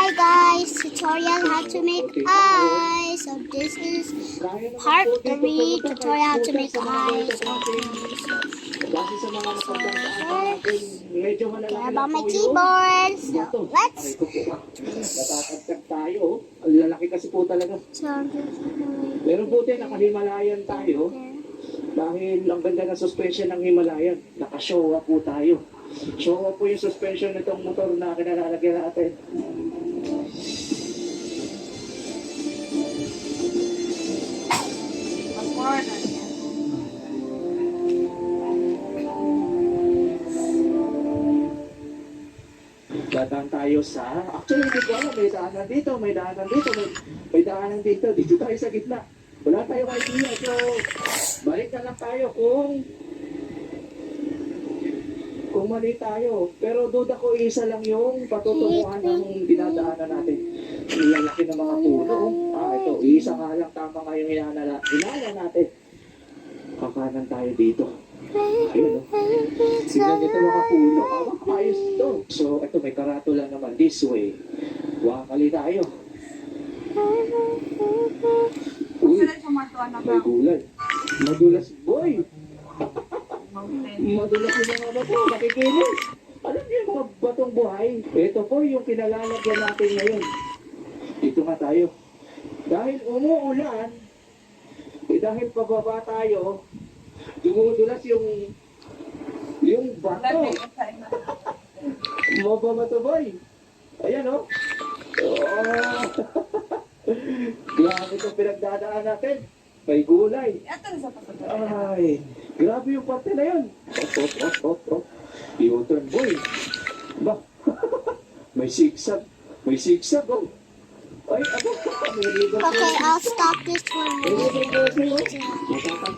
Hi guys, tutorial how to make eyes. So this is part 3 tutorial how to make eyes. Kasi sa mga napagdadaanan natin, medyo malalaki Care lang about my po keyboard. So yung let's. natatagtag tayo. Ang lalaki kasi po talaga. So Pero buti naka-Himalayan tayo. Dahil ang ganda ng suspension ng Himalayan. Naka-Showa po tayo. Showa po yung suspension nitong motor na kinalalagyan natin. Dadaan tayo sa... Actually, hindi ko alam. May daanan dito, may daanan dito, may daanan dito. Dito tayo sa gitna. Wala tayong idea. So, balik na lang tayo kung mali tayo. Pero duda ko isa lang yung patutunguhan ng dinadaanan natin. Ang lalaki ng mga puno. Ito, isa nga lang. Tama nga yung hinala natin. Kakanan tayo dito. Ayun, tignan nito mga puno. Ayos to. So, ito may karatula naman. This way. Wakali tayo. Uy, may gulay. Madulas, boy. Madulas yung mga bato. Nakikinis. Alam niyo yung mga batong buhay? Ito po yung kinalalagyan natin ngayon. Dito nga tayo. Dahil umuulan, dahil pababa tayo, dumudulas yung bato. Mababa to, boy. Ayan, oh. Grabe itong pinagdadaan natin. May gulay. Ay, grabe yung parte na yun. U-turn, boy. Ba? May sigsag. May sigsag, oh. Ay, ako. Okay, I'll stop this for a minute. Matatang